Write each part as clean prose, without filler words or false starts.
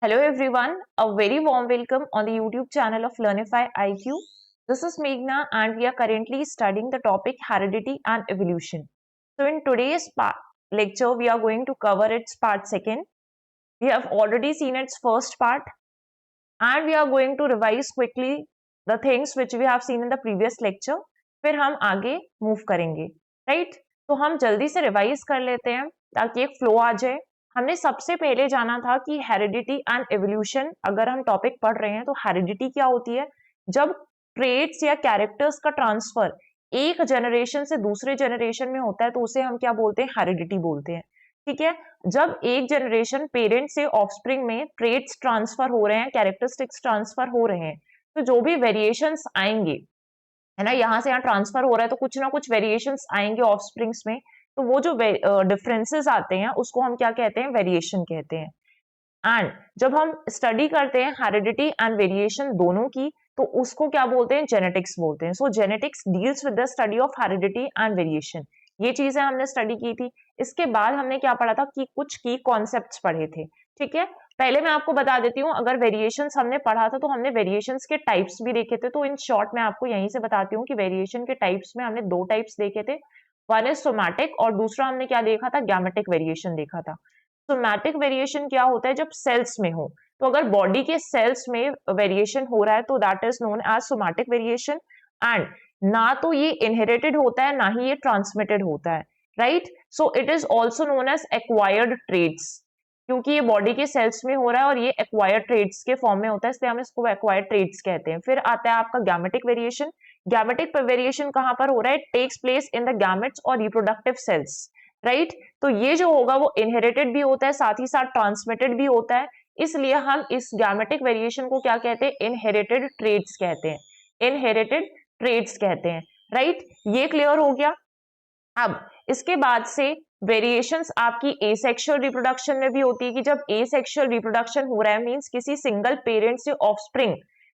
Hello everyone, a very warm welcome on the YouTube channel of Learnify IQ. This is Meghna and we are currently studying the topic heredity and evolution. So in today's lecture, we are going to cover its part second. We have already seen its first part and we are going to revise quickly the things which we have seen in the previous lecture. फिर हम आगे move करेंगे, right? तो हम जल्दी से revise कर लेते हैं ताकि एक फ्लो आ जाए। हमने सबसे पहले जाना था कि हेरिडिटी एंड एवोल्यूशन, अगर हम टॉपिक पढ़ रहे हैं तो हेरिडिटी क्या होती है? जब ट्रेट्स या कैरेक्टर्स का ट्रांसफर एक जनरेशन से दूसरे जनरेशन में होता है तो उसे हम क्या बोलते हैं? हेरिडिटी बोलते हैं। ठीक है, जब एक जनरेशन पेरेंट से ऑफस्प्रिंग में ट्रेट्स ट्रांसफर हो रहे हैं, कैरेक्टरिस्टिक्स ट्रांसफर हो रहे हैं, तो जो भी वेरिएशंस आएंगे, है ना, यहां से यहाँ ट्रांसफर हो रहा है तो कुछ ना कुछ वेरिएशंस आएंगे ऑफस्प्रिंग्स में, तो वो जो डिफरेंसेस आते हैं उसको हम क्या कहते हैं? वेरिएशन कहते हैं। एंड जब हम स्टडी करते हैं हेरिडिटी एंड वेरिएशन दोनों की, तो उसको क्या बोलते हैं? जेनेटिक्स बोलते हैं। So genetics deals with the study of heredity and variation. ये चीजें हमने स्टडी की थी। इसके बाद हमने क्या पढ़ा था कि कुछ की कॉन्सेप्ट्स पढ़े थे। ठीक है, पहले मैं आपको बता देती हूँ, अगर वेरिएशंस हमने पढ़ा था तो हमने वेरिएशंस के टाइप्स भी देखे थे। तो इन शॉर्ट मैं आपको यहीं से बताती हूँ कि वेरिएशन के टाइप्स में हमने दो टाइप्स देखे थे। वन इज सोमैटिक और दूसरा हमने क्या देखा था? गैमेटिक वेरिएशन देखा था। सोमैटिक वेरिएशन क्या होता है? जब सेल्स में हो, तो अगर बॉडी के सेल्स में वेरिएशन हो रहा है तो that is known as somatic variation. And ना तो ये इनहेरिटेड होता है ना ही ये ट्रांसमिटेड होता है, right? So it is also known as acquired traits, क्योंकि ये बॉडी के सेल्स में हो रहा है और ये एक्वायर्ड ट्रेट्स के फॉर्म में होता है, इसलिए हम इसको एक्वायर्ड ट्रेट्स कहते हैं। फिर आता है आपका गैमेटिक वेरिएशन। गैमेटिक वेरिएशन कहां पर हो रहा है? Takes place in the gametes और रिप्रोडक्टिव सेल्स, राइट? तो ये जो होगा वो इनहेरिटेड भी होता है, साथ ही साथ ट्रांसमिटेड भी होता है, इसलिए हम इस गैमेटिक वेरिएशन को क्या कहते हैं? इनहेरिटेड ट्रेट्स कहते हैं। इनहेरिटेड ट्रेट्स कहते हैं, राइट? ये क्लियर हो गया। अब इसके बाद से वेरिएशंस आपकी एसेक्सुअल रिप्रोडक्शन में भी होती है कि जब एसेक्सुअल रिप्रोडक्शन हो रहा है, मींस किसी सिंगल पेरेंट से ऑफस्प्रिंग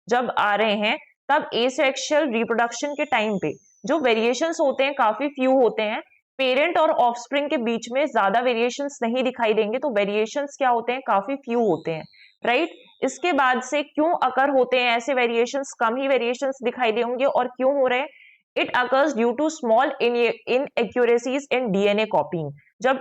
जब आ रहे हैं, तब एसेक्सुअल रिप्रोडक्शन के टाइम पे जो वेरिएशंस होते हैं काफी फ्यू होते हैं। पेरेंट और ऑफस्प्रिंग के बीच में ज्यादा वेरिएशंस नहीं दिखाई देंगे, तो वेरिएशंस क्या होते हैं? काफी फ्यू होते हैं, राइट? इसके बाद से क्यों अकर होते हैं ऐसे वेरिएशंस? कम ही वेरिएशंस दिखाई देंगे। और क्यों हो रहे हैं? It occurs due to small inaccuracies in DNA copying. जब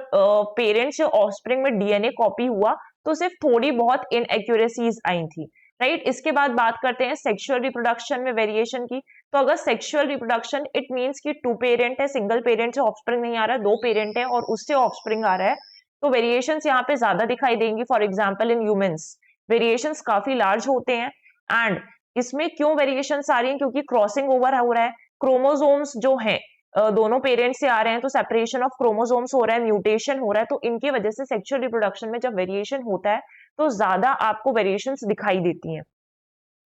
पेरेंट से ऑफस्प्रिंग में डीएनए कॉपी हुआ तो सिर्फ थोड़ी बहुत इनएक्यूरेसीज आई थी, राइट? इसके बाद बात करते हैं सेक्सुअल रिप्रोडक्शन में वेरिएशन की। तो अगर सेक्सुअल रिप्रोडक्शन, इट मींस कि टू पेरेंट है, सिंगल पेरेंट से ऑफस्प्रिंग नहीं आ रहा है, दो पेरेंट है और उससे ऑफस्प्रिंग आ रहा है, तो वेरिएशंस यहाँ पे ज्यादा दिखाई देंगी। For example in humans variations काफी लार्ज होते हैं। एंड इसमें क्यों वेरिएशंस आ रही हैं? क्योंकि क्रॉसिंग ओवर हो रहा है, क्रोमोसोम्स जो हैं दोनों पेरेंट्स से आ रहे हैं, तो सेपरेशन ऑफ क्रोमोसोम्स हो रहा है, म्यूटेशन हो रहा है, तो इनकी वजह से सेक्सुअल रिप्रोडक्शन में जब वेरिएशन होता है तो ज्यादा आपको वेरिएशंस दिखाई देती हैं।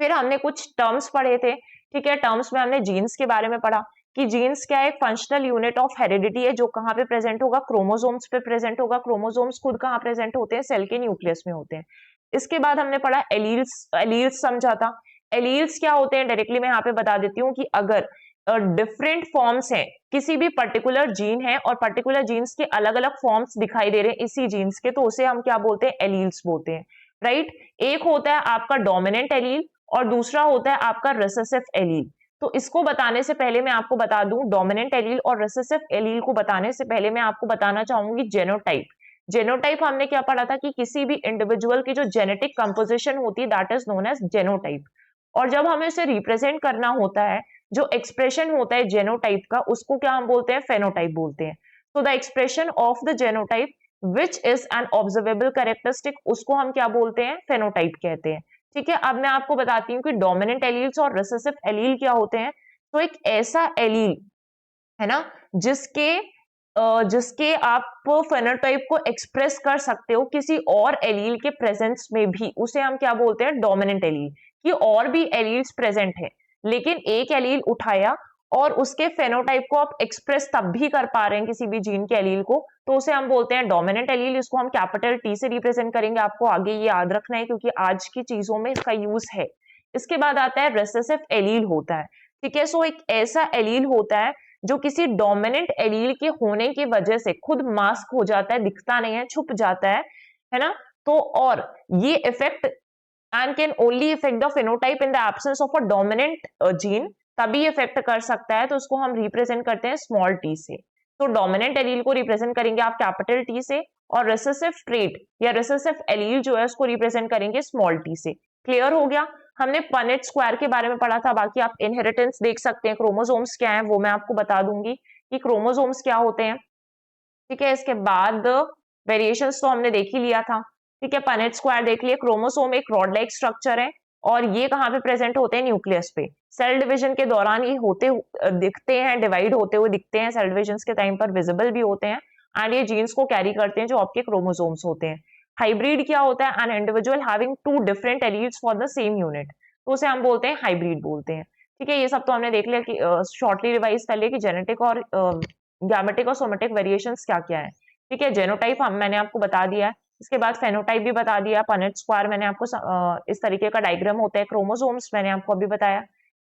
फिर हमने कुछ टर्म्स पढ़े थे। ठीक है, टर्म्स में हमने जीन्स के बारे में पढ़ा कि जीन्स क्या है? एक फंक्शनल यूनिट ऑफ हेरिडिटी है जो कहाँ पे प्रेजेंट होगा? क्रोमोसोम्स पे प्रेजेंट होगा। क्रोमोसोम्स खुद कहाँ प्रेजेंट होते हैं? सेल के न्यूक्लियस में होते हैं। इसके बाद हमने पढ़ा एलील्स। एलील्स समझा था। एलील्स क्या होते हैं? डायरेक्टली मैं यहाँ पे बता देती हूँ कि अगर डिफरेंट फॉर्म्स हैं, किसी भी पर्टिकुलर जीन है और पर्टिकुलर जीन्स के अलग अलग फॉर्म्स दिखाई दे रहे हैं इसी जीन्स के, तो उसे हम क्या बोलते हैं? एलील्स बोलते हैं, राइट? एक होता है आपका डोमिनेंट एलील और दूसरा होता है आपका रिसेसिव एलील। तो इसको बताने से पहले मैं आपको बता दूं, डोमिनेंट एलील और रिसेसिव एलील को बताने से पहले मैं आपको बताना चाहूंगी जेनोटाइप। जेनोटाइप हमने क्या पढ़ा था कि किसी भी इंडिविजुअल की जो जेनेटिक कंपोजिशन होती है that is known as genotype. और जब हमें उसे रिप्रेजेंट करना होता है, जो एक्सप्रेशन होता है जेनोटाइप का, उसको क्या हम बोलते हैं? फेनोटाइप बोलते हैं। तो the expression of the genotype which is an observable characteristic, उसको हम क्या बोलते हैं? फेनोटाइप कहते हैं। ठीक है, अब मैं आपको बताती हूँ कि डोमिनेंट एलील्स और रिसेसिव एलील क्या होते हैं। तो एक ऐसा एलील है ना जिसके आप फेनोटाइप को एक्सप्रेस कर सकते हो किसी और एलील के प्रेजेंस में भी, उसे हम क्या बोलते हैं? Dominant allele. कि और भी एलील्स प्रेजेंट है लेकिन एक एलील उठाया और उसके फेनोटाइप को आप एक्सप्रेस तब भी कर पा रहे हैं किसी भी जीन के एलील को, तो उसे हम बोलते हैं डोमिनेंट एलील। इसको हम कैपिटल टी से रिप्रेजेंट करेंगे, आपको आगे ये याद रखना है क्योंकि आज की चीजों में इसका यूज है। इसके बाद आता है रिसेसिव एलील होता है। ठीक है, सो एक ऐसा एलील होता है जो किसी डोमिनेंट एलील के होने की वजह से खुद मास्क हो जाता है, दिखता नहीं है, छुप जाता है ना? तो और ये effect and can only effect the phenotype in the absence of a dominant gene, तभी इफेक्ट कर सकता है, तो उसको हम रिप्रेजेंट करते हैं स्मॉल टी से। तो डोमिनेंट एलील को रिप्रेजेंट करेंगे आप कैपिटल टी से, और रिसेसिव ट्रेट या रिसेसिव एलील जो है उसको रिप्रेजेंट करेंगे स्मॉल टी से। क्लियर हो गया? हमने पनेट स्क्वायर के बारे में पढ़ा था, बाकी आप इनहेरिटेंस देख सकते हैं, क्रोमोसोम्स क्या है वो मैं आपको बता दूंगी कि क्रोमोसोम्स क्या होते हैं। ठीक है, इसके बाद वेरिएशंस तो हमने देख ही लिया था। ठीक है, पनेट स्क्वायर देख लिया। क्रोमोसोम एक रॉड लाइक स्ट्रक्चर है और ये कहाँ पे प्रेजेंट होते हैं? न्यूक्लियस पे। सेल डिवीजन के दौरान ये होते दिखते हैं, डिवाइड होते हुए दिखते हैं, सेल डिवीजन के टाइम पर विजिबल भी होते हैं, एंड ये जीन्स को कैरी करते हैं जो आपके क्रोमोसोम्स होते हैं। हाइब्रिड क्या होता है? An individual having two different alleles for the same unit, तो उसे हम बोलते हैं हाइब्रिड बोलते हैं। ठीक है, ये सब तो हमने देख लिया कि शॉर्टली रिवाइज कर लिया कि जेनेटिक और गैमेटिक और सोमेटिक वेरिएशंस क्या क्या है। ठीक है, जेनोटाइप मैंने आपको बता दिया है। इसके बाद फेनोटाइप भी बता दिया। पनेट स्क्वायर मैंने आपको इस तरीके का डायग्राम होता है। क्रोमोसोम्स मैंने आपको अभी बताया।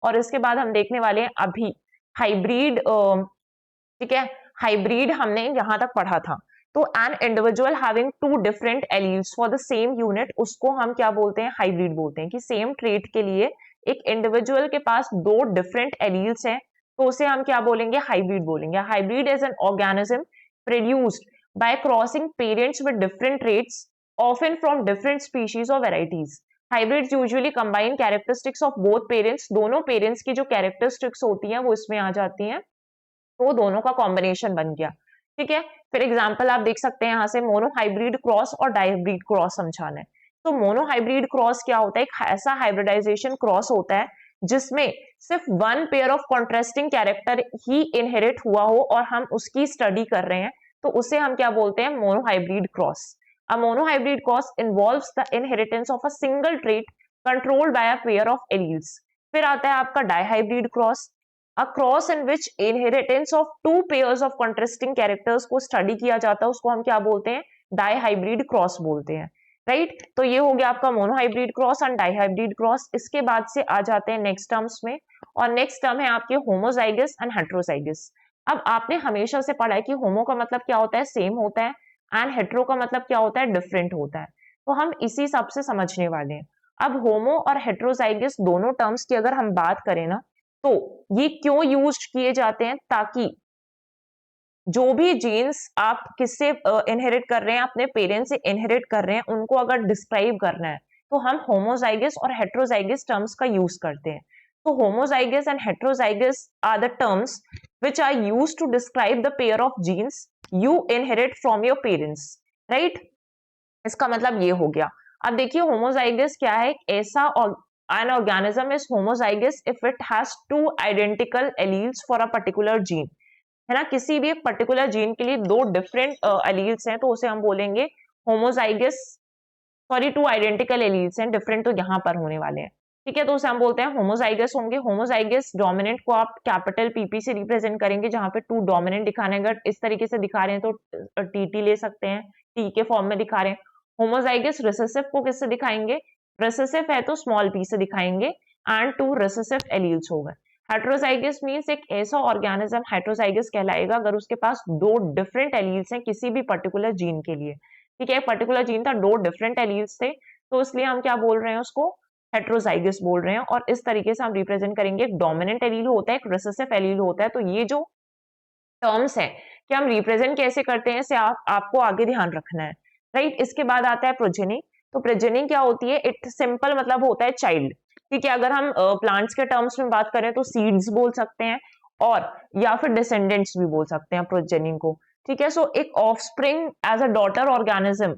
और इसके बाद हम देखने वाले हैं अभी हाइब्रिड। ठीक है, हाइब्रिड हमने यहां तक पढ़ा था। तो an individual having two different alleles for the same unit, उसको हम क्या बोलते हैं? हाइब्रिड बोलते हैं। कि सेम ट्रेट के लिए एक इंडिविजुअल के पास दो डिफरेंट एलील्स हैं, तो उसे हम क्या बोलेंगे? हाइब्रिड बोलेंगे। Hybrid is an organism produced by crossing parents with different traits, often from different species or varieties. Hybrids usually combine characteristics of both parents. दोनों पेरेंट्स की जो कैरेक्टरिस्टिक्स होती हैं वो इसमें आ जाती हैं, तो दोनों का कॉम्बिनेशन बन गया। ठीक है, फिर एग्जाम्पल आप देख सकते हैं यहाँ से, मोनोहाइब्रिड क्रॉस और डाइहाइब्रिड क्रॉस समझाना है। तो मोनोहाइब्रिड क्रॉस क्या होता है? एक ऐसा हाइब्रिडाइजेशन क्रॉस होता है जिसमें सिर्फ one pair of contrasting character he inherit हुआ हो और हम उसकी स्टडी कर रहे हैं, तो उसे हम क्या बोलते हैं? Monohybrid cross. A monohybrid cross involves the inheritance of a single trait controlled by a pair of alleles. फिर आता है आपका dihybrid cross, a cross in which inheritance of two pairs of contrasting characters को study किया जाता है, उसको हम क्या बोलते हैं? डाइहाइब्रिड क्रॉस बोलते हैं। राइट, तो ये हो गया आपका monohybrid cross and dihybrid cross. इसके बाद से आ जाते हैं नेक्स्ट टर्म्स में, और नेक्स्ट टर्म है आपके होमोजाइगस एंड हेट्रोजाइगस। अब आपने हमेशा से पढ़ा है कि होमो का मतलब क्या होता है? सेम होता है, एंड हेट्रो का मतलब क्या होता है? डिफरेंट होता है। तो हम इसी सब से समझने वाले हैं। अब होमो और हेट्रोजाइगस दोनों टर्म्स की अगर हम बात करें ना, तो ये क्यों यूज किए जाते हैं? ताकि जो भी जीन्स आप किससे इनहेरिट कर रहे हैं, अपने पेरेंट्स से इनहेरिट कर रहे हैं, उनको अगर डिस्क्राइब करना है तो हम होमोजाइगस और हेट्रोजाइगस टर्म्स का यूज करते हैं। तो homozygous and heterozygous are the terms which are used to describe the pair of genes you inherit from your parents, right? इसका मतलब ये हो गया। अब देखिए होमोजाइगस क्या है? ऐसा an organism is homozygous if it has two identical alleles for a particular gene, है ना? किसी भी एक पर्टिकुलर जीन के लिए दो डिफरेंट एलील्स हैं, तो उसे हम बोलेंगे homozygous. Sorry, two identical alleles हैं, डिफरेंट तो यहाँ पर होने वाले हैं। ठीक है, तो उसे हम बोलते हैं होमोजाइगस होंगे। होमोजाइगस डोमिनेंट को आप कैपिटल पीपी से रिप्रेजेंट करेंगे, जहां पे टू डोमिनेंट दिखाने, अगर इस तरीके से दिखा रहे हैं तो टीटी ले सकते हैं, टी के फॉर्म में दिखा रहे हैं। होमोजाइगस रिसेसिव को किससे दिखाएंगे? रिसेसिव है तो स्मॉल पी से दिखाएंगे, एंड टू रिसेसिव एलील्स हो गए। हेट्रोजाइगस मींस एक ऐसा ऑर्गेनिज्म हेट्रोजाइगस कहलाएगा अगर उसके पास दो डिफरेंट एलील्स हैं किसी भी पर्टिकुलर जीन के लिए। ठीक है, पर्टिकुलर जीन था, दो डिफरेंट एलील्स थे, तो इसलिए हम क्या बोल रहे हैं? उसको हेट्रोजाइगस बोल रहे हैं। और इस तरीके से हम रिप्रेजेंट करेंगे, एक डोमिनेंट एलील होता है, एक रिसेसिव एलील होता है। तो ये जो टर्म्स है कि हम रिप्रेजेंट कैसे करते हैं, इसे आपको आगे ध्यान रखना है। राइट, इसके बाद आता है प्रोजेनी। तो प्रोजेनी क्या होती है? इट सिंपल मतलब होता है चाइल्ड। ठीक है, अगर हम प्लांट्स के टर्म्स में बात करें तो सीड्स बोल सकते हैं, और या फिर डिसेंडेंट्स भी बोल सकते हैं प्रोजेनी को। ठीक है, सो एक offspring as a daughter organism,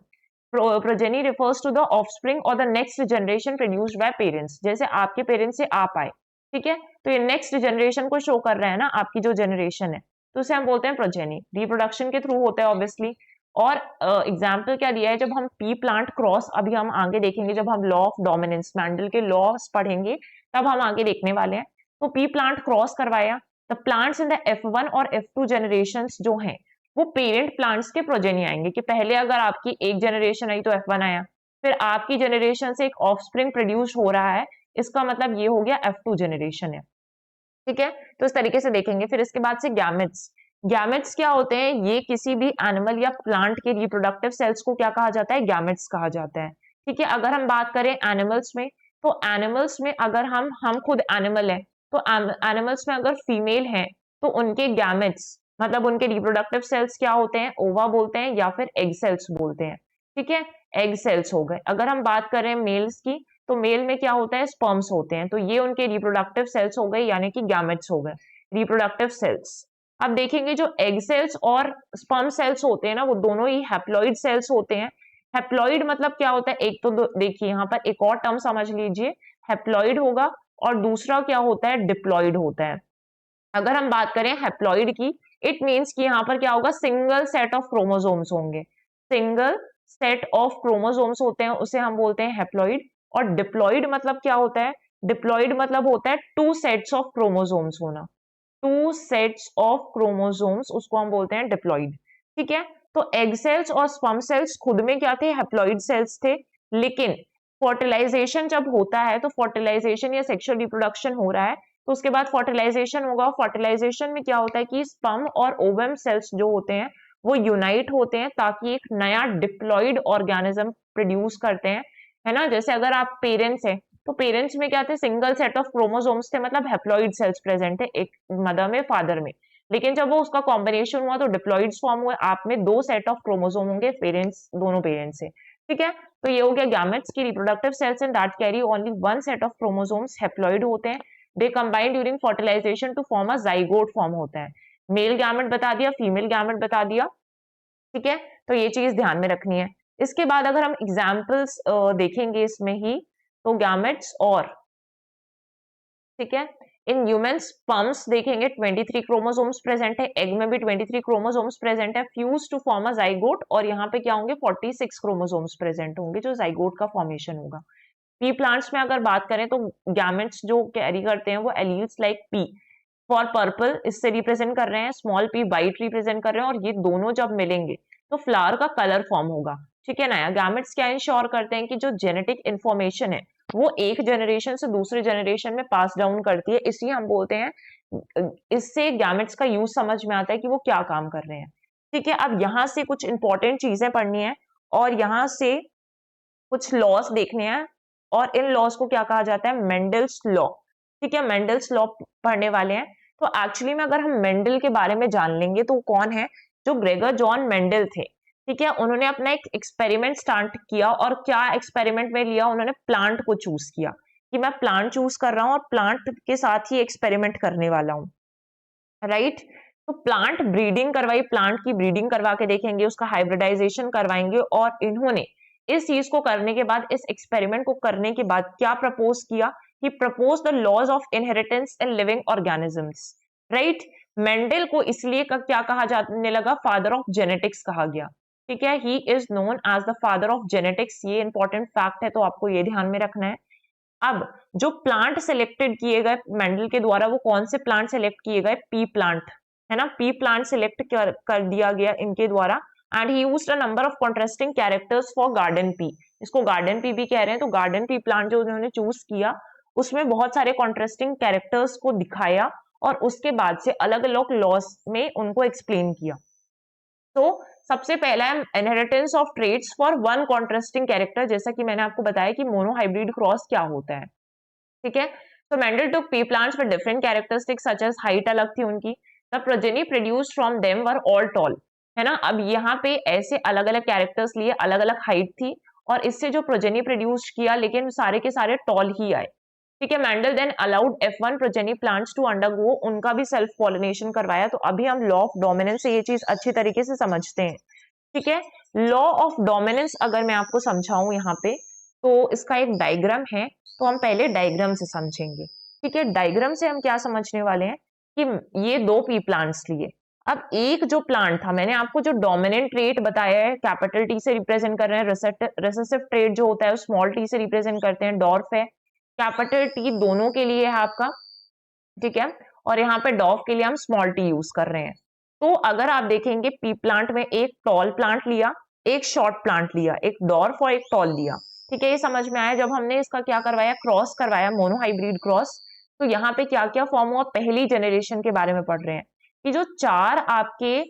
progeny refers to the offspring और the next generation produced by parents. जैसे आपके पेरेंट्स से आप आए, ठीक है, तो ये नेक्स्ट जनरेशन को शो कर रहा है ना, आपकी जो जनरेशन है, तो उसे हम बोलते हैं प्रोजेनी। रिप्रोडक्शन के थ्रू होता है ऑब्वियसली। और एग्जाम्पल क्या दिया है? जब हम पी प्लांट क्रॉस, अभी हम आगे देखेंगे जब हम लॉ ऑफ डोमिनेंस, मैंडल के लॉस पढ़ेंगे, तब हम आगे देखने वाले हैं। तो पी प्लांट क्रॉस करवाया, the plants in the F1 और F2 जनरेशंस जो हैं वो पेरेंट प्लांट्स के प्रोजेनी आएंगे। कि पहले अगर आपकी एक जनरेशन आई तो F1 आया, फिर आपकी जनरेशन से एक ऑफस्प्रिंग प्रोड्यूस हो रहा है, इसका मतलब ये हो गया F2 जनरेशन है। ठीक है, तो इस तरीके से देखेंगे। फिर इसके बाद से गैमेट्स। गैमेट्स क्या होते हैं? ये किसी भी एनिमल या प्लांट के रिप्रोडक्टिव सेल्स को क्या कहा जाता है? गैमेट्स कहा जाता है। ठीक है, अगर हम बात करें एनिमल्स में, तो एनिमल्स में अगर हम खुद एनिमल है, तो एनिमल्स में अगर फीमेल है तो उनके गैमेट्स मतलब उनके रिप्रोडक्टिव सेल्स क्या होते हैं? ओवा बोलते हैं या फिर एग सेल्स बोलते हैं। ठीक है, एग सेल्स हो गए। अगर हम बात करें मेल्स की, तो मेल में क्या होता है? स्पर्म्स होते हैं। तो ये उनके रिप्रोडक्टिव सेल्स हो गए, यानी कि गैमेट्स हो गए, रिप्रोडक्टिव सेल्स। अब देखेंगे जो एग सेल्स और स्पर्म सेल्स होते हैं ना, वो दोनों ही हैप्लॉइड सेल्स होते हैं। हैप्लॉइड मतलब क्या होता है? एक तो देखिए यहाँ पर एक और टर्म समझ लीजिए, हैप्लॉइड होगा, और दूसरा क्या होता है? डिप्लॉइड होता है। अगर हम बात करें हैप्लॉइड की, इट मीन्स कि यहाँ पर क्या होगा? सिंगल सेट ऑफ क्रोमोसोम्स होंगे, सिंगल सेट ऑफ क्रोमोसोम्स होते हैं, उसे हम बोलते हैं हैप्लॉइड। और डिप्लॉइड मतलब क्या होता है? डिप्लॉइड मतलब होता है टू सेट्स ऑफ क्रोमोसोम्स होना, टू सेट्स ऑफ क्रोमोसोम्स, उसको हम बोलते हैं डिप्लॉइड। ठीक है, तो एग सेल्स और स्पर्म सेल्स खुद में क्या थे? हैप्लॉइड सेल्स थे। लेकिन फर्टिलाइजेशन जब होता है, तो फर्टिलाइजेशन या सेक्सुअल रिप्रोडक्शन हो रहा है, तो उसके बाद फर्टिलाइजेशन होगा। फर्टिलाइजेशन में क्या होता है कि स्पर्म और ओवम सेल्स जो होते हैं वो यूनाइट होते हैं, ताकि एक नया डिप्लॉइड ऑर्गेनिज्म प्रोड्यूस करते हैं, है ना। जैसे अगर आप पेरेंट्स हैं, तो पेरेंट्स में क्या थे? सिंगल सेट ऑफ क्रोमोसोम्स थे, मतलब हैप्लॉइड सेल्स प्रेजेंट थे एक मदर में, फादर में। लेकिन जब वो उसका कॉम्बिनेशन हुआ तो डिप्लॉइड्स फॉर्म हुए, आप में दो सेट ऑफ क्रोमोसोम होंगे, पेरेंट्स, दोनों पेरेंट्स से। ठीक है, तो ये हो गया गैमेट्स की reproductive cells and that carry only one set of chromosomes, haploid होते हैं। They combine during fertilisation to form a zygote फॉर्म होता है। मेल गैमेट बता दिया, फीमेल गैमेट बता दिया। ठीक है, तो ये चीज ध्यान में रखनी है। इसके बाद अगर हम एग्जाम्पल्स देखेंगे इसमें ही, तो गैमेट्स और, ठीक है, इन ह्यूमन स्पर्म्स देखेंगे 23 क्रोमोसोम्स प्रेजेंट है, एग में भी 23 क्रोमोसोम्स प्रेजेंट है, fuse to form a zygote, और यहाँ पे क्या होंगे? 46 क्रोमोसोम्स प्रेजेंट होंगे, जो जाइगोट का फॉर्मेशन होगा। पी प्लांट्स में अगर बात करें, तो गैमेट्स जो कैरी करते हैं वो alleles like P for purple इससे रिप्रेजेंट कर रहे हैं, स्मॉल पी वाइट रिप्रेजेंट कर रहे हैं, और ये दोनों जब मिलेंगे तो फ्लावर का कलर फॉर्म होगा। ठीक है ना। गैमेट्स क्या इंश्योर करते हैं कि जो जेनेटिक इंफॉर्मेशन है वो एक जनरेशन से दूसरे जनरेशन में पास डाउन करती है, इसलिए हम बोलते हैं, इससे गैमेट्स का यूज समझ में आता है कि वो क्या काम कर रहे हैं। ठीक है, अब यहाँ से कुछ इंपॉर्टेंट चीजें पढ़नी है, और यहाँ से कुछ लॉस देखने हैं, और इन लॉस को क्या कहा जाता है? Mendel's law. ठीक है, मेंडल्स लॉ पढ़ने वाले हैं। तो एक्चुअली में अगर हम मेंडल के बारे में जान लेंगे, तो कौन है? जो ग्रेगर जॉन मेंडल थे। ठीक है, उन्होंने अपना एक एक्सपेरिमेंट स्टार्ट किया, और क्या एक्सपेरिमेंट में लिया? उन्होंने प्लांट को चूज किया कि मैं प्लांट चूज कर रहा हूं और प्लांट के साथ ही एक्सपेरिमेंट करने वाला हूं, राइट। तो प्लांट ब्रीडिंग करवाई, प्लांट की ब्रीडिंग करवा के देखेंगे, उसका हाइब्रिडाइजेशन करवाएंगे, और इन्होंने इस चीज को करने के बाद, इस एक्सपेरिमेंट को करने के बाद क्या प्रपोज किया? कि propose the laws of inheritance in living organisms, right. Mendel को इसलिए क्या कहा जाने लगा? फादर ऑफ जेनेटिक्स कहा गया। ठीक है, he is known as the father of genetics. ये इंपॉर्टेंट फैक्ट है, तो आपको ये ध्यान में रखना है। अब जो प्लांट सिलेक्टेड किए गए मेंडल के द्वारा, वो कौन से प्लांट सिलेक्ट किए गए? पी प्लांट, है ना। पी प्लांट सिलेक्ट कर दिया गया इनके द्वारा, and he used a number of contrasting characters for garden pea. इसको गार्डन पी भी कह रहे हैं। तो गार्डन पी प्लांट जो उन्होंने चूज किया, उसमें बहुत सारे कॉन्ट्रास्टिंग कैरेक्टर्स को दिखाया, और उसके बाद से अलग अलग लॉस में उनको एक्सप्लेन किया। तो सबसे पहला है inheritance of traits for one contrasting character, जैसा कि मैंने आपको बताया कि मोनोहाइब्रिड क्रॉस क्या होता है। ठीक है, तो Mendel took pea plants with different characteristics such as height अलग थी उनकी, the progeny produced from them were all tall, है ना। अब यहाँ पे ऐसे अलग अलग कैरेक्टर्स लिए, अलग अलग हाइट थी, और इससे जो प्रोजेनी प्रोड्यूस किया, लेकिन सारे के सारे टॉल ही आए। ठीक है, Mendel then allowed F1 progeny plants to undergo, उनका भी सेल्फ पॉलिनेशन करवाया। तो अभी हम लॉ ऑफ डोमिनेंस से ये चीज अच्छी तरीके से समझते हैं। ठीक है, लॉ ऑफ डोमिनेंस अगर मैं आपको समझाऊं यहाँ पे, तो इसका एक डायग्राम है, तो हम पहले डायग्राम से समझेंगे। ठीक है, डायग्राम से हम क्या समझने वाले हैं कि ये दो पी प्लांट्स लिए। अब एक जो प्लांट था, मैंने आपको जो डोमिनेंट ट्रेट बताया है, कैपिटल टी से रिप्रेजेंट कर रहे हैं, रिसेसिव ट्रेट जो होता है स्मॉल टी से रिप्रेजेंट करते हैं, डॉर्फ है। कैपिटल टी दोनों के लिए है आपका, ठीक है, और यहाँ पे डॉफ के लिए हम स्मॉल टी यूज कर रहे हैं। तो अगर आप देखेंगे पी प्लांट में एक टॉल प्लांट लिया, एक शॉर्ट प्लांट लिया, एक डॉर्फ और एक टॉल लिया। ठीक है, ये समझ में आया। जब हमने इसका क्या करवाया? क्रॉस करवाया, मोनोहाइब्रिड क्रॉस। तो यहाँ पे क्या क्या फॉर्म हुआ? पहली जनरेशन के बारे में पढ़ रहे हैं। कि जो 4 आपके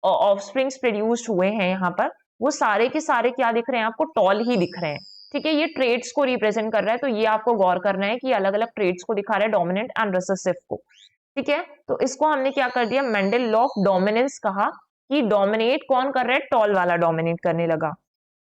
ऑफस्प्रिंग्स प्रोड्यूस्ड हुए हैं यहाँ पर, वो सारे के सारे क्या दिख रहे हैं आपको, टॉल ही दिख रहे हैं। ठीक है, ये ट्रेड्स को रिप्रेजेंट कर रहा है, तो ये आपको गौर करना है कि अलग अलग ट्रेड्स को दिखा रहा है, डोमिनेंट एंड रिसेसिव को। ठीक है, तो इसको हमने क्या कर दिया, मेंडल लॉ ऑफ डोमिनेंस कहा, कि डोमिनेट कौन कर रहा है, टॉल वाला डोमिनेट करने लगा।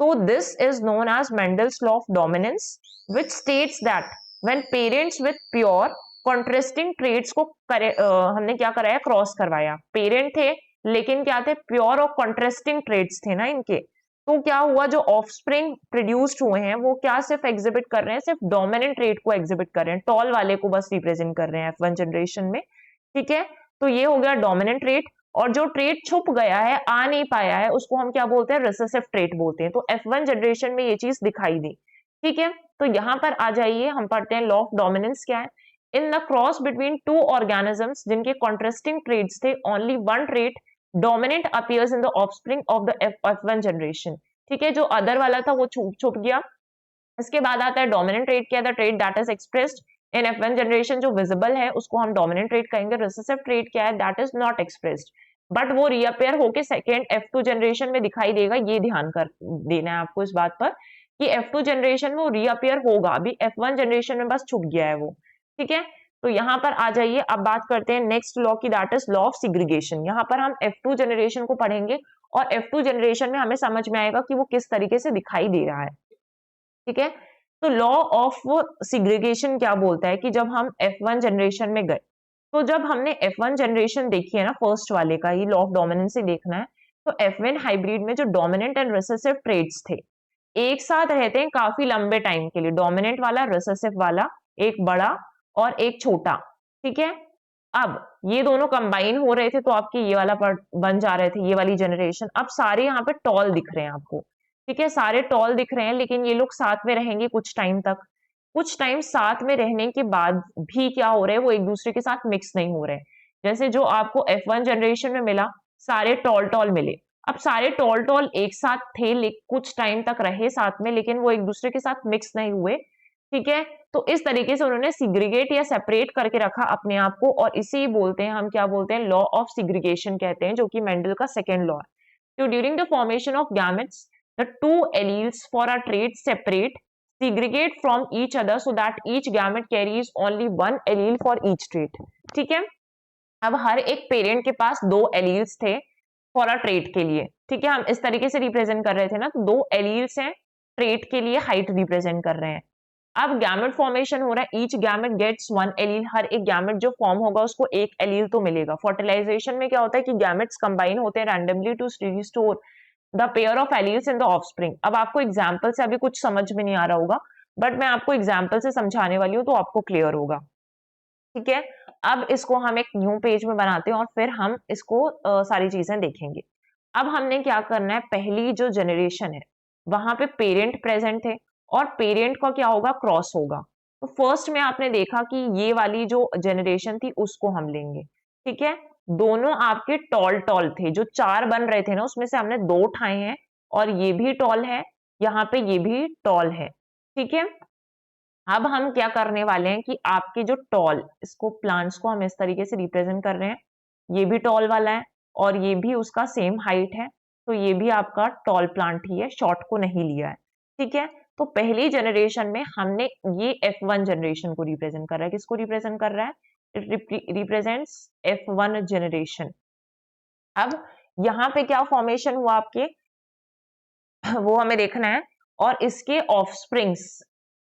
तो this is known as Mendel's law of dominance, which states that when parents with pure contrasting traits को हमने क्या कराया, क्रॉस करवाया। पेरेंट थे लेकिन क्या थे, प्योर और कॉन्ट्रास्टिंग ट्रेड्स थे ना इनके, तो क्या हुआ, जो ऑफस्प्रिंग प्रोड्यूस्ड हुए हैं वो क्या सिर्फ एग्जिबिट कर रहे हैं, सिर्फ डोमिनेंट ट्रेड को एग्जिबिट कर रहे हैं, टॉल वाले को बस रिप्रेजेंट कर रहे हैं F1 जनरेशन में। ठीक है, तो ये हो गया डोमिनेंट ट्रेड। और जो ट्रेड छुप गया है, आ नहीं पाया है, उसको हम क्या बोलते हैं, रिसेसिव ट्रेड बोलते हैं। तो F1 जनरेशन में ये चीज दिखाई दी। ठीक है, तो यहां पर आ जाइए, हम पढ़ते हैं लॉ ऑफ डोमिनेंस क्या है। In the cross between two organisms जिनके कॉन्ट्रास्टिंग ट्रेड्स थे, only one trade dominant appears in the offspring of the F1 generation. ठीक है, जो अदर वाला था वो छुप गया। इसके बाद आता है डोमिनेंट ट्रेड, क्या है, the trade that is expressed in F1 generation, जो विजिबल है उसको हम डोमिनेंट ट्रेड कहेंगे। रिसेसिव ट्रेड क्या है, that is not expressed but वो रीअपेयर होके सेकेंड F2 जनरेशन में दिखाई देगा। ये ध्यान कर देना है आपको इस बात पर कि F2 जनरेशन में वो रीअपेयर होगा, अभी F1 जनरेशन में बस छुप गया है वो। ठीक है, तो यहाँ पर आ जाइए, अब बात करते हैं नेक्स्ट लॉ की, that is law of segregation. यहाँ पर हम F2 जनरेशन को पढ़ेंगे और F2 जनरेशन में हमें समझ में आएगा कि वो किस तरीके से दिखाई दे रहा है। ठीक है, तो लॉ ऑफ सिग्रीगेशन क्या बोलता है कि जब हम F1 जनरेशन में गए, तो जब हमने F1 जनरेशन देखी है ना, फर्स्ट वाले का ही लॉ ऑफ डोमिनेंस ही देखना है, तो F1 हाइब्रिड में जो डोमिनेंट एंड रिसेसिव ट्रेड्स थे एक साथ रहते हैं काफी लंबे टाइम के लिए, डोमिनेंट वाला, रिसेसिव वाला, एक बड़ा और एक छोटा। ठीक है, अब ये दोनों कंबाइन हो रहे थे तो आपके ये वाला बन जा रहे थे, ये वाली जनरेशन। अब सारे यहाँ पे टॉल दिख रहे हैं आपको। ठीक है, सारे टॉल दिख रहे हैं, लेकिन ये लोग साथ में रहेंगे कुछ टाइम तक। कुछ टाइम साथ में रहने के बाद भी क्या हो रहे हैं, वो एक दूसरे के साथ मिक्स नहीं हो रहे। जैसे जो आपको F1 जनरेशन में मिला, सारे टॉल टॉल मिले। अब सारे टॉल टॉल एक साथ थे, कुछ टाइम तक रहे साथ में, लेकिन वो एक दूसरे के साथ मिक्स नहीं हुए। ठीक है, तो इस तरीके से उन्होंने सिग्रीगेट या सेपरेट करके रखा अपने आप को, और इसी बोलते हैं, हम क्या बोलते हैं, लॉ ऑफ सिग्रीगेशन कहते हैं, जो कि मेंडल का सेकेंड लॉ है। तो during the formation of gametes, the two alleles for a trait separate, segregate from each other so that each gamete carries only one allele for each trait. ठीक है, अब हर एक पेरेंट के पास दो alleles थे for a trait के लिए। ठीक है, हम इस तरीके से रिप्रेजेंट कर रहे थे ना, तो दो एलील्स हैं ट्रेट के लिए, हाइट रिप्रेजेंट कर रहे हैं। अब गैमेट फॉर्मेशन हो रहा है, each gamete gets one allele, हर एक गैमेट जो फॉर्म होगा उसको एक एलील तो मिलेगा। फर्टिलाइजेशन में क्या होता है कि गैमेट्स कंबाइन होते हैं randomly to restore the pair of alleles in the offspring. अब आपको एग्जाम्पल से अभी कुछ समझ में नहीं आ रहा होगा, बट मैं आपको एग्जाम्पल से समझाने वाली हूँ तो आपको क्लियर होगा। ठीक है, अब इसको हम एक न्यू पेज में बनाते हैं और फिर हम इसको सारी चीजें देखेंगे। अब हमने क्या करना है, पहली जो जनरेशन है वहां पे पेरेंट प्रेजेंट थे और पेरेंट का क्या होगा, क्रॉस होगा। तो फर्स्ट में आपने देखा कि ये वाली जो जनरेशन थी उसको हम लेंगे। ठीक है, दोनों आपके टॉल टॉल थे, जो चार बन रहे थे ना उसमें से हमने दो उठाए हैं, और ये भी टॉल है, यहाँ पे ये भी टॉल है। ठीक है, अब हम क्या करने वाले हैं कि आपके जो टॉल, इसको प्लांट्स को हम इस तरीके से रिप्रेजेंट कर रहे हैं, ये भी टॉल वाला है और ये भी उसका सेम हाइट है, तो ये भी आपका टॉल प्लांट ही है, शॉर्ट को नहीं लिया है। ठीक है, तो पहली जनरेशन में हमने ये F1 जनरेशन को रिप्रेजेंट कर रहा है, किसको रिप्रेजेंट कर रहा है, रिप्रेजेंट्स F1 जनरेशन। अब यहाँ पे क्या फॉर्मेशन हुआ आपके वो हमें देखना है, और इसके ऑफस्प्रिंग्स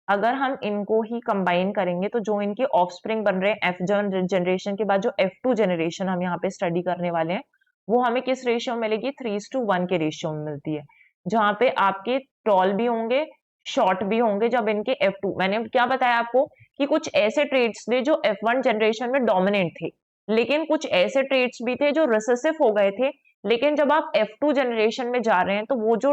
अगर हम इनको ही कंबाइन करेंगे तो जो इनके ऑफस्प्रिंग बन रहे हैं F1 जनरेशन के बाद जो F2 जनरेशन हम यहाँ पे स्टडी करने वाले हैं, वो हमें किस रेशियो में मिलेगी, 3:1 के रेशियो में मिलती है, जहां पे आपके टॉल भी होंगे, शॉर्ट भी होंगे। जब इनके F2, मैंने क्या बताया आपको कि कुछ ऐसे ट्रेड्स थे जो F1 जनरेशन में डोमिनेंट थे, लेकिन कुछ ऐसे ट्रेड्स भी थे जो रिसेसिव हो गए थे, लेकिन जब आप F2 जनरेशन में जा रहे हैं तो वो जो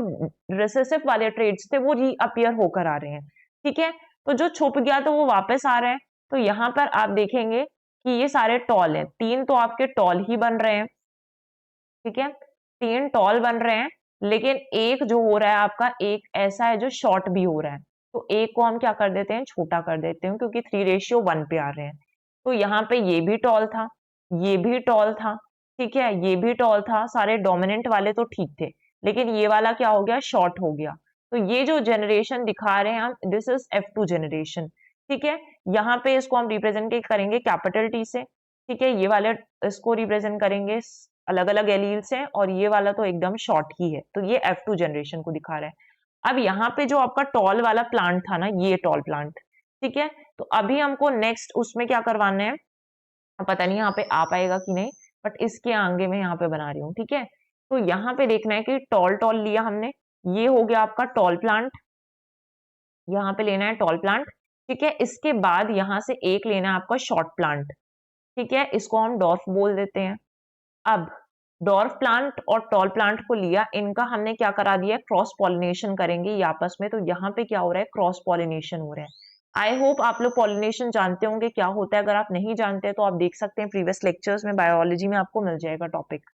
रिसेसिव वाले ट्रेड्स थे वो रीअपियर होकर आ रहे हैं। ठीक है, तो जो छुप गया तो वो वापस आ रहा है। तो यहाँ पर आप देखेंगे कि ये सारे टॉल हैं, तीन तो आपके टॉल ही बन रहे हैं। ठीक है, तीन टॉल बन रहे हैं, लेकिन एक जो हो रहा है आपका, एक ऐसा है जो शॉर्ट भी हो रहा है, तो एक को हम क्या कर देते हैं, छोटा कर देते हैं, क्योंकि 3:1 पे आ रहे हैं। तो यहाँ पे ये भी टॉल था, ये भी टॉल था, ठीक है, ये भी टॉल था, सारे डोमिनेंट वाले तो ठीक थे, लेकिन ये वाला क्या हो गया, शॉर्ट हो गया। तो ये जो जनरेशन दिखा रहे हैं हम, दिस इज F2 जनरेशन। ठीक है, यहाँ पे इसको हम रिप्रेजेंट करेंगे कैपिटल T से। ठीक है, ये वाले इसको रिप्रेजेंट करेंगे अलग अलग एलील से, और ये वाला तो एकदम शॉर्ट ही है, तो ये F2 जनरेशन को दिखा रहा है। अब यहाँ पे जो आपका टॉल वाला प्लांट था ना, ये टॉल प्लांट, ठीक है, तो अभी हमको नेक्स्ट उसमें क्या करवाना है, पता नहीं यहाँ पे आ पाएगा कि नहीं, बट इसके आगे मैं यहाँ पे बना रही हूँ। ठीक है, तो यहाँ पे देखना है कि टॉल टॉल लिया हमने, ये हो गया आपका टॉल प्लांट, यहाँ पे लेना है टॉल प्लांट। ठीक है, इसके बाद यहाँ से एक लेना है आपका शॉर्ट प्लांट। ठीक है, इसको हम डॉर्फ बोल देते हैं। अब डॉर्फ प्लांट और टॉल प्लांट को लिया, इनका हमने क्या करा दिया, क्रॉस पॉलिनेशन करेंगे ये आपस में। तो यहाँ पे क्या हो रहा है, क्रॉस पॉलिनेशन हो रहा है। आई होप आप लोग पॉलिनेशन जानते होंगे क्या होता है। अगर आप नहीं जानते तो आप देख सकते हैं प्रीवियस लेक्चर्स में, बायोलॉजी में आपको मिल जाएगा टॉपिक।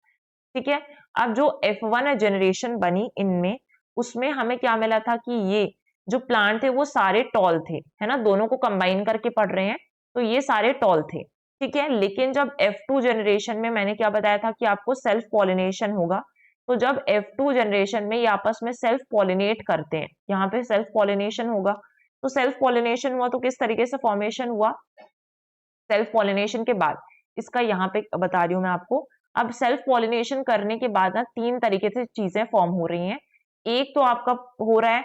ठीक है, अब जो F1 जनरेशन बनी इनमें, उसमें हमें क्या मिला था कि ये जो प्लांट थे वो सारे टॉल थे, है ना, दोनों को कंबाइन करके पढ़ रहे हैं, तो ये सारे टॉल थे। ठीक है, लेकिन जब F2 जनरेशन में मैंने क्या बताया था कि आपको सेल्फ पॉलिनेशन होगा, तो जब F2 जनरेशन में ये आपस में सेल्फ पॉलिनेट करते हैं, यहाँ पे सेल्फ पॉलिनेशन होगा, तो सेल्फ पॉलिनेशन हुआ तो किस तरीके से फॉर्मेशन हुआ, सेल्फ पॉलिनेशन के बाद, इसका यहाँ पे बता रही हूँ मैं आपको। अब सेल्फ पॉलिनेशन करने के बाद ना तीन तरीके से चीजें फॉर्म हो रही हैं। एक तो आपका हो रहा है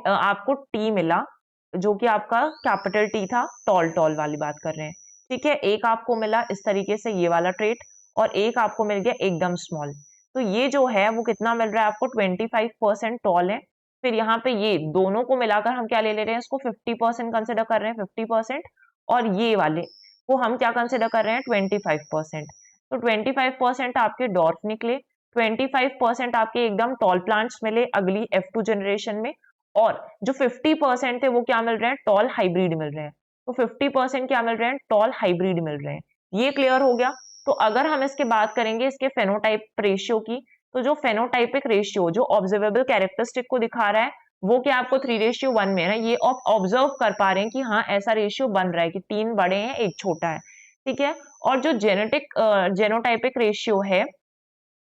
आपको टी मिला, जो कि आपका कैपिटल टी था, टॉल टॉल वाली बात कर रहे हैं। ठीक है, एक आपको मिला इस तरीके से ये वाला ट्रेट, और एक आपको मिल गया एकदम स्मॉल। तो ये जो है वो कितना मिल रहा है आपको, 25% टॉल है। फिर यहाँ पे ये दोनों को मिलाकर हम क्या ले ले रहे हैं, इसको 50% कंसिडर कर रहे हैं, 50%, और ये वाले को हम क्या कंसिडर कर रहे हैं, 25%। तो 25% आपके डॉर्फ निकले, 25% आपके एकदम टॉल प्लांट्स मिले अगली F2 जनरेशन में, और जो 50% थे वो क्या मिल रहे हैं, टॉल हाइब्रिड मिल रहे हैं। तो 50% क्या मिल रहे हैं, टॉल हाइब्रिड मिल रहे हैं। ये क्लियर हो गया। तो अगर हम इसके बात करेंगे इसके फेनोटाइप रेशियो की, तो जो फेनोटाइपिक रेशियो जो ऑब्जर्वेबल कैरेक्टरिस्टिक को दिखा रहा है, वो क्या आपको 3:1 में है ना, ये आप ऑब्जर्व कर पा रहे हैं कि हाँ ऐसा रेशियो बन रहा है कि 3 बड़े हैं 1 छोटा है। ठीक है, और जो जेनोटाइपिक रेशियो है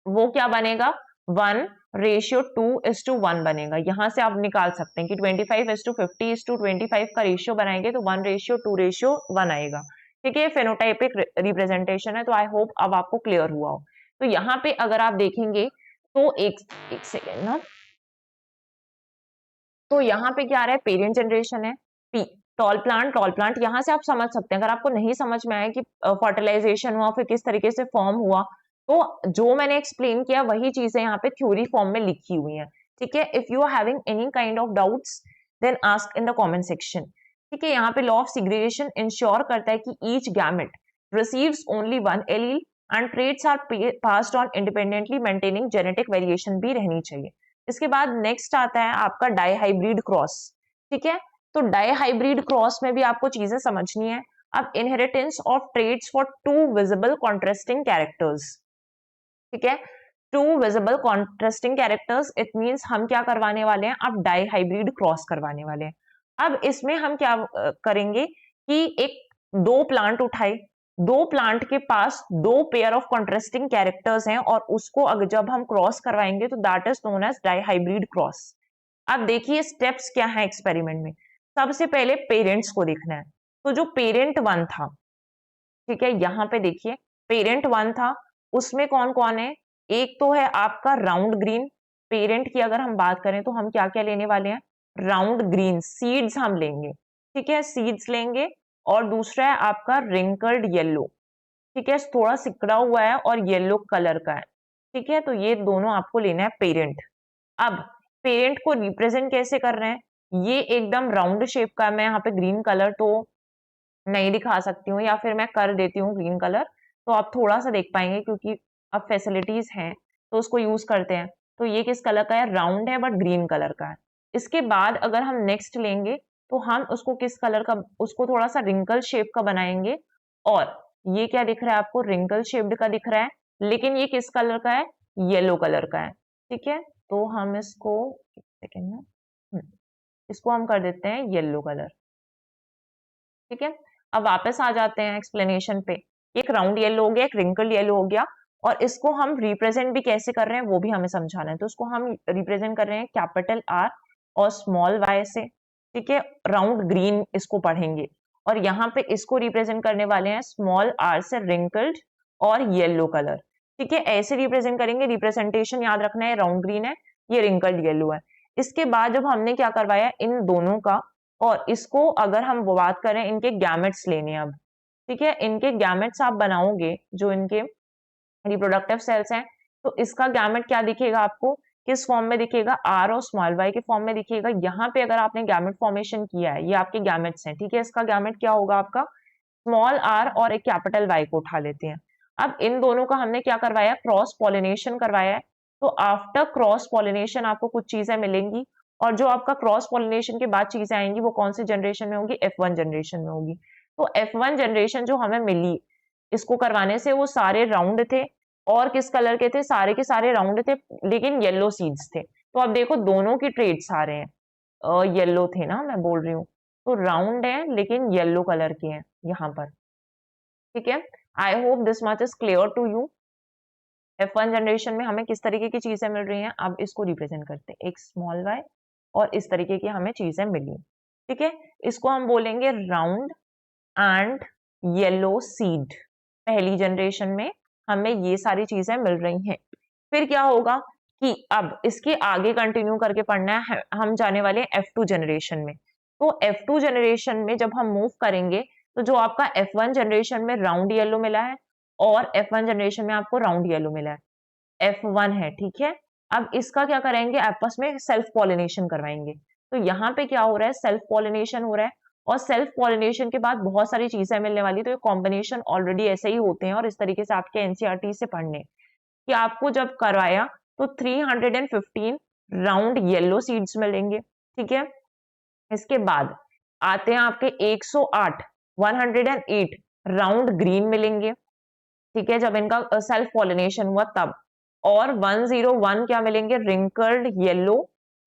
वो क्या बनेगा, 1:2:1 बनेगा। यहां से आप निकाल सकते हैं कि 25:50:25 का रेशियो बनाएंगे तो 1:2:1 आएगा। ठीक है, फेनोटाइपिक रिप्रेजेंटेशन है। तो आई होप अब आपको क्लियर हुआ हो। तो यहाँ पे अगर आप देखेंगे तो एक सेकेंड ना, तो यहाँ पे क्या आ रहा है, पेरेंट जनरेशन है, पी टॉल प्लांट यहाँ से आप समझ सकते हैं। अगर आपको नहीं समझ में आया कि फर्टिलाइजेशन हुआ फिर किस तरीके से फॉर्म हुआ, तो जो मैंने एक्सप्लेन किया वही चीजें यहाँ पे थ्योरी फॉर्म में लिखी हुई हैं। ठीक है, if you are having any kind of doubts then ask in the comment section. ठीक है, यहाँ पे लॉ ऑफ सिग्रेगेशन इंश्योर करता है कि each gamete receives only one allele and traits are passed on independently, maintaining genetic variation भी रहनी चाहिए। इसके बाद नेक्स्ट आता है आपका डाईहाइब्रिड क्रॉस। ठीक है, तो डाईहाइब्रिड क्रॉस में भी आपको चीजें समझनी है। अब inheritance of traits for two visible contrasting characters. ठीक है, two visible contrasting characters, it means हम क्या करवाने वाले हैं, अब डाईहाइब्रिड क्रॉस करवाने वाले हैं। अब इसमें हम क्या करेंगे कि एक दो प्लांट उठाए, दो प्लांट के पास दो पेयर ऑफ कॉन्ट्रास्टिंग कैरेक्टर्स हैं, और उसको अगर जब हम क्रॉस करवाएंगे तो that is known as dihybrid cross. अब देखिए स्टेप्स क्या है एक्सपेरिमेंट में। सबसे पहले पेरेंट्स को देखना है। तो जो पेरेंट वन था, ठीक है, यहाँ पे देखिए पेरेंट वन था, उसमें कौन कौन है, एक तो है आपका राउंड ग्रीन। पेरेंट की अगर हम बात करें तो हम क्या क्या लेने वाले हैं, राउंड ग्रीन सीड्स हम लेंगे। ठीक है, सीड्स लेंगे। और दूसरा है आपका रिंकल्ड येलो। ठीक है, थोड़ा सिकड़ा हुआ है और येलो कलर का है। ठीक है, तो ये दोनों आपको लेना है पेरेंट। अब पेरेंट को रिप्रेजेंट कैसे कर रहे हैं, ये एकदम राउंड शेप का, मैं यहाँ पे ग्रीन कलर तो नहीं दिखा सकती हूँ, या फिर मैं कर देती हूँ ग्रीन कलर, तो आप थोड़ा सा देख पाएंगे क्योंकि अब फैसिलिटीज हैं तो उसको यूज करते हैं। तो ये किस कलर का है, राउंड है बट ग्रीन कलर का है। इसके बाद अगर हम नेक्स्ट लेंगे तो हम उसको किस कलर का, उसको थोड़ा सा रिंकल शेप का बनाएंगे। और ये क्या दिख रहा है आपको, रिंकल शेप्ड का दिख रहा है, लेकिन ये किस कलर का है, येलो कलर का है। ठीक है, तो हम इसको एक सेकेंड में इसको हम कर देते हैं येलो कलर। ठीक है, अब वापस आ जाते हैं एक्सप्लेनेशन पे। एक राउंड येलो हो गया, एक रिंकल येलो हो गया, और इसको हम रिप्रेजेंट भी कैसे कर रहे हैं वो भी हमें समझाना है। तो उसको हम रिप्रेजेंट कर रहे हैं कैपिटल आर और स्मॉल वाई से, ठीक है, राउंड ग्रीन इसको पढ़ेंगे। और यहाँ पे इसको रिप्रेजेंट करने वाले हैं स्मॉल आर से रिंकल्ड और येलो कलर, ठीक है, ऐसे रिप्रेजेंट करेंगे। रिप्रेजेंटेशन याद रखना है, राउंड ग्रीन है, ये रिंकल्ड येलो है। इसके बाद जब हमने क्या करवाया इन दोनों का, और इसको अगर हम बात करें इनके गैमेट्स लेने अब, ठीक है, इनके गैमेट्स आप बनाओगे जो इनके रिप्रोडक्टिव सेल्स हैं, तो इसका गैमेट क्या दिखेगा आपको, किस फॉर्म में दिखेगा, आर और स्मॉल वाई के फॉर्म में दिखेगा। यहाँ पे अगर आपने गैमेट फॉर्मेशन किया है, ये आपके गैमेट्स हैं, ठीक है, इसका गैमेट क्या होगा आपका, स्मॉल आर और एक कैपिटल वाई को उठा लेते हैं। अब इन दोनों का हमने क्या करवाया, क्रॉस पॉलिनेशन करवाया है। तो आफ्टर क्रॉस पॉलिनेशन आपको कुछ चीजें मिलेंगी, और जो आपका क्रॉस पॉलिनेशन के बाद चीजें आएंगी वो कौन सी जनरेशन में होगी, F1 जनरेशन में होगी। तो F1 जनरेशन जो हमें मिली इसको करवाने से, वो सारे राउंड थे, और किस कलर के थे, सारे के सारे राउंड थे, लेकिन येलो सीड्स थे। तो अब देखो दोनों की ट्रेड्स आ रहे हैं, येलो थे ना, मैं बोल रही हूँ, तो राउंड है लेकिन येलो कलर के हैं यहाँ पर, ठीक है। I hope this much is clear to you. F1 generation में हमें किस तरीके की चीजें मिल रही हैं, अब इसको रिप्रेजेंट करते हैं, एक स्मॉल वाई और इस तरीके की हमें चीजें मिली, ठीक है। इसको हम बोलेंगे राउंड एंड येलो सीड। पहली जनरेशन में हमें ये सारी चीजें मिल रही हैं। फिर क्या होगा कि अब इसके आगे कंटिन्यू करके पढ़ना है, हम जाने वाले हैं F2 जनरेशन में। तो F2 जनरेशन में जब हम मूव करेंगे, तो जो आपका F1 जनरेशन में राउंड येलो मिला है और F1 जनरेशन में आपको राउंड येलो मिला है, F1 है, ठीक है। अब इसका क्या करेंगे, आपस में सेल्फ पॉलिनेशन करवाएंगे। तो यहाँ पे क्या हो रहा है, सेल्फ पॉलिनेशन हो रहा है, और सेल्फ पॉलिनेशन के बाद बहुत सारी चीजें मिलने वाली। तो ये कॉम्बिनेशन ऑलरेडी ऐसे ही होते हैं, और इस तरीके से आपके एनसीईआरटी से पढ़ने कि आपको जब करवाया तो 315 राउंड येलो सीड्स मिलेंगे, ठीक है। इसके बाद आते हैं आपके 108 108 राउंड ग्रीन मिलेंगे, ठीक है, जब इनका सेल्फ पॉलिनेशन हुआ तब। और 101 क्या मिलेंगे, रिंकल्ड येलो,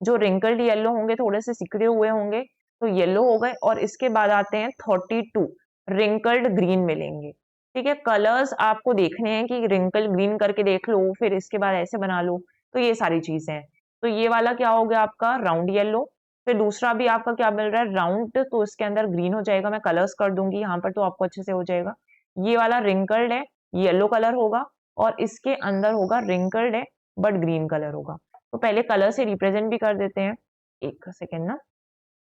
जो रिंकल्ड येलो होंगे, थोड़े से सिकड़े हुए होंगे तो येलो हो गए। और इसके बाद आते हैं 32 रिंकल्ड ग्रीन मिलेंगे, ठीक है। कलर्स आपको देखने हैं कि रिंकल ग्रीन करके देख लो, फिर इसके बाद ऐसे बना लो, तो ये सारी चीजें हैं। तो ये वाला क्या हो गया आपका राउंड येलो। फिर दूसरा भी आपका क्या मिल रहा है, राउंड, तो इसके अंदर ग्रीन हो जाएगा, मैं कलर्स कर दूंगी यहाँ पर तो आपको अच्छे से हो जाएगा। ये वाला रिंकल्ड है, येलो कलर होगा, और इसके अंदर होगा रिंकल्ड है बट ग्रीन कलर होगा। तो पहले कलर से रिप्रेजेंट भी कर देते हैं, एक सेकेंड ना।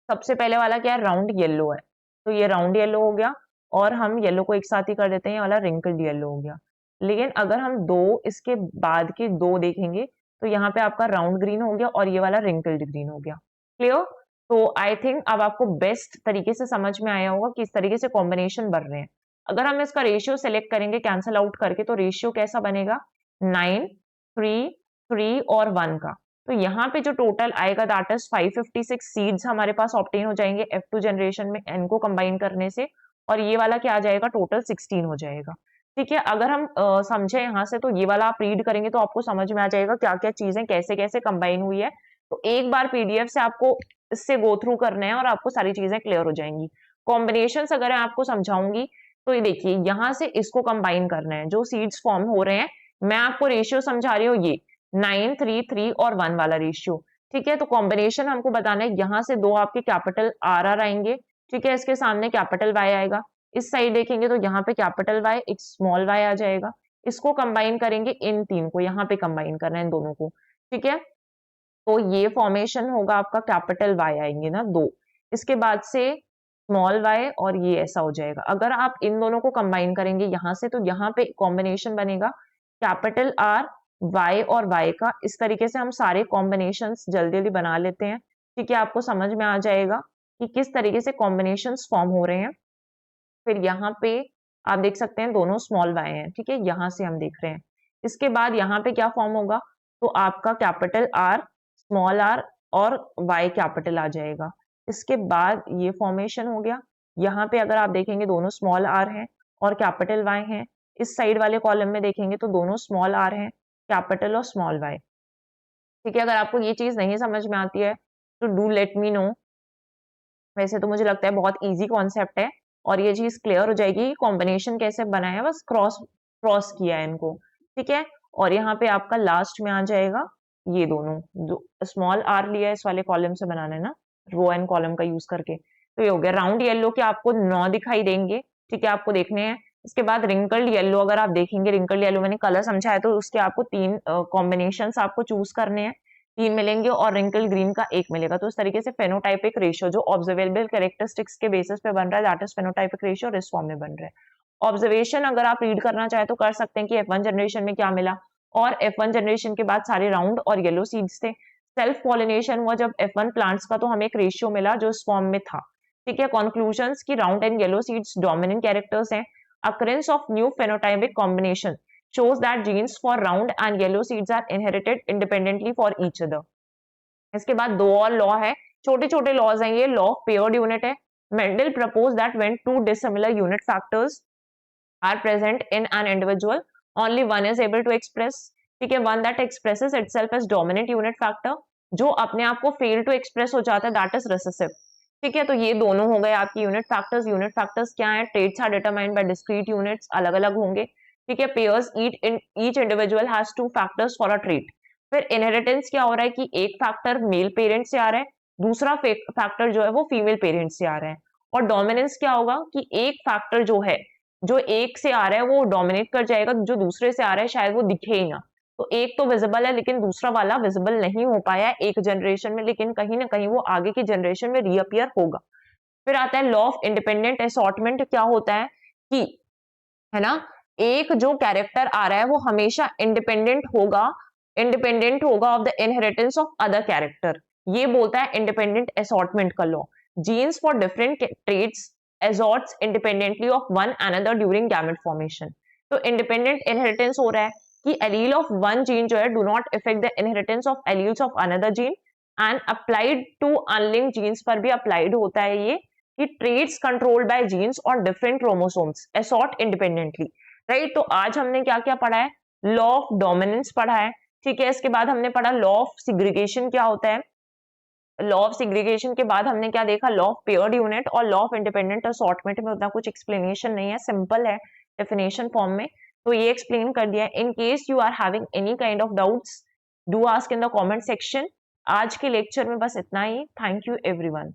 सबसे पहले वाला क्या है, राउंड येलो है, तो ये राउंड येलो हो गया, और हम येलो को एक साथ ही कर देते हैं, ये वाला रिंकल्ड येलो हो गया। लेकिन अगर हम दो इसके बाद के दो देखेंगे, तो यहाँ पे आपका राउंड ग्रीन हो गया और ये वाला रिंकल्ड ग्रीन हो गया। क्लियर। तो आई थिंक अब आपको बेस्ट तरीके से समझ में आया होगा कि इस तरीके से कॉम्बिनेशन बन रहे हैं। अगर हम इसका रेशियो सेलेक्ट करेंगे कैंसल आउट करके, तो रेशियो कैसा बनेगा, 9 3 3 और 1 का। तो यहाँ पे जो टोटल आएगा दैट इज 556 सीड्स हमारे पास ऑब्टेन हो जाएंगे F2 जनरेशन में इनको कंबाइन करने से। और ये वाला क्या आ जाएगा, टोटल 16 हो जाएगा, ठीक है। अगर हम समझे यहाँ से, तो ये वाला आप रीड करेंगे तो आपको समझ में आ जाएगा क्या क्या चीजें कैसे कैसे कंबाइन हुई है। तो एक बार पीडीएफ से आपको इससे गो थ्रू करना है और आपको सारी चीजें क्लियर हो जाएंगी। कॉम्बिनेशन अगर मैं आपको समझाऊंगी, तो ये देखिए यहाँ से इसको कंबाइन करना है, जो सीड्स फॉर्म हो रहे हैं, मैं आपको रेशियो समझा रही हूँ, ये 9 3 3 और 1 वाला रेशियो, ठीक है। तो कॉम्बिनेशन हमको बताना है, यहाँ से दो आपके कैपिटल आर आएंगे, ठीक है, इसके सामने कैपिटल वाई आएगा। इस साइड देखेंगे तो यहाँ पे कैपिटल वाई एक स्मॉल वाई आ जाएगा। इसको कंबाइन करेंगे, इन तीन को यहाँ पे कंबाइन करना है, इन दोनों को, ठीक है। तो ये फॉर्मेशन होगा आपका, कैपिटल वाई आएंगे ना दो, इसके बाद से स्मॉल वाई, और ये ऐसा हो जाएगा। अगर आप इन दोनों को कंबाइन करेंगे यहाँ से, तो यहाँ पे कॉम्बिनेशन बनेगा कैपिटल आर वाई और वाई का। इस तरीके से हम सारे कॉम्बिनेशन जल्दी जल्दी बना लेते हैं, ठीक है। आपको समझ में आ जाएगा कि किस तरीके से कॉम्बिनेशन फॉर्म हो रहे हैं। फिर यहाँ पे आप देख सकते हैं दोनों स्मॉल वाई हैं, ठीक है, यहाँ से हम देख रहे हैं। इसके बाद यहाँ पे क्या फॉर्म होगा, तो आपका कैपिटल आर स्मॉल आर और वाई कैपिटल आ जाएगा। इसके बाद ये फॉर्मेशन हो गया। यहाँ पे अगर आप देखेंगे दोनों स्मॉल आर हैं और कैपिटल वाई हैं। इस साइड वाले कॉलम में देखेंगे तो दोनों स्मॉल आर हैं, कैपिटल और स्मॉल वाई, ठीक है। अगर आपको ये चीज नहीं समझ में आती है तो डू लेट मी नो। वैसे तो मुझे लगता है बहुत इजी कॉन्सेप्ट है, और ये चीज क्लियर हो जाएगी कॉम्बिनेशन कैसे बना है, बस क्रॉस क्रॉस किया है इनको, ठीक है। और यहाँ पे आपका लास्ट में आ जाएगा ये दोनों, जो स्मॉल आर लिया है इस वाले कॉलम से बनाना है ना, रो एंड कॉलम का यूज करके। तो ये हो गया। राउंड येलो के आपको 9 दिखाई देंगे, ठीक है, आपको देखने हैं। इसके बाद रिंकल्ड येलो, अगर आप देखेंगे रिंकल्ड येलो मैंने कलर समझा है, तो उसके आपको 3 कॉम्बिनेशन आपको चूज करने हैं, 3 मिलेंगे और रिंकल ग्रीन का 1 मिलेगा। तो इस तरीके से फेनोटाइपिक रेशियो जो ऑब्जर्वेबल कैरेक्टरिस्टिक्स के बेसिस पे बन रहा है, दैट इज फेनोटाइपिक रेशियो, इस फॉर्म में बन रहा है। ऑब्जर्वेशन अगर आप रीड करना चाहे तो कर सकते हैं कि F1 जनरेशन में क्या मिला, और F1 जनरेशन के बाद सारे राउंड और येलो सीड्स थे। सेल्फ पॉलिनेशन हुआ जब F1 प्लांट्स का, तो हमें एक रेशियो मिला जो इस फॉर्म में था, ठीक है। कंक्लूजन्स की round and yellow seeds dominant characters हैं। Occurrence of new phenotypic combination shows that genes for round and yellow seeds are inherited independently for each other. इसके बाद 2 और लॉ है, छोटे छोटे लॉज हैं ये। लॉ ऑफ पेयर्ड यूनिट है। Mendel propose that when 2 dissimilar unit factors are present in an individual, only one is able to express, ठीक है, one that expresses itself as dominant unit factor, जो अपने आप को fail to express हो जाता है, दैट इज रिसेसिव, ठीक है। तो ये दोनों हो गए आपकी यूनिट फैक्टर्स। यूनिट फैक्टर्स क्या है? Traits are determined by discrete units, अलग अलग होंगे, ठीक है। Pairs each individual has 2 factors for a trait. फिर इनहेरिटेंस क्या हो रहा है कि एक फैक्टर मेल पेरेंट से आ रहा है, दूसरा फैक्टर जो है वो फीमेल पेरेंट से आ रहा है। और डोमिनेंस क्या होगा कि एक फैक्टर जो है, जो एक से आ रहा है वो डोमिनेट कर जाएगा, जो दूसरे से आ रहा है शायद वो दिखे ही ना। तो एक तो विजिबल है लेकिन दूसरा वाला विजिबल नहीं हो पाया एक जनरेशन में, लेकिन कहीं ना कहीं वो आगे की जनरेशन में रीअपियर होगा। फिर आता है लॉ ऑफ इंडिपेंडेंट असॉर्टमेंट। क्या होता है कि, है ना, एक जो कैरेक्टर आ रहा है वो हमेशा इंडिपेंडेंट होगा of the inheritance of other character. ये बोलता है इंडिपेंडेंट असॉर्टमेंट का law. Genes for different traits assorts independently of one another during gamete formation। तो इंडिपेंडेंट इनहेरिटेंस हो रहा है कि एलील ऑफ वन जीन जो है do not effect the inheritance of alleles of another gene, and applied to unlinked genes पर भी applied होता है ये, कि ट्रेट्स कंट्रोल्ड बाय जीन्स और different chromosomes assort independently, right. तो आज हमने क्या क्या पढ़ा है? लॉ ऑफ डोमिनेंस पढ़ा है, ठीक है। इसके बाद हमने पढ़ा लॉ ऑफ सिग्रीगेशन क्या होता है। लॉ ऑफ सिग्रीगेशन के बाद हमने क्या देखा? Law of paired unit. और लॉ ऑफ इंडिपेंडेंट असॉर्टमेंट में उतना कुछ एक्सप्लेनेशन नहीं है, सिंपल है डेफिनेशन फॉर्म में, तो ये एक्सप्लेन कर दिया है। In case you are having any kind of doubts, do ask in the comment section. आज के लेक्चर में बस इतना ही। Thank you everyone.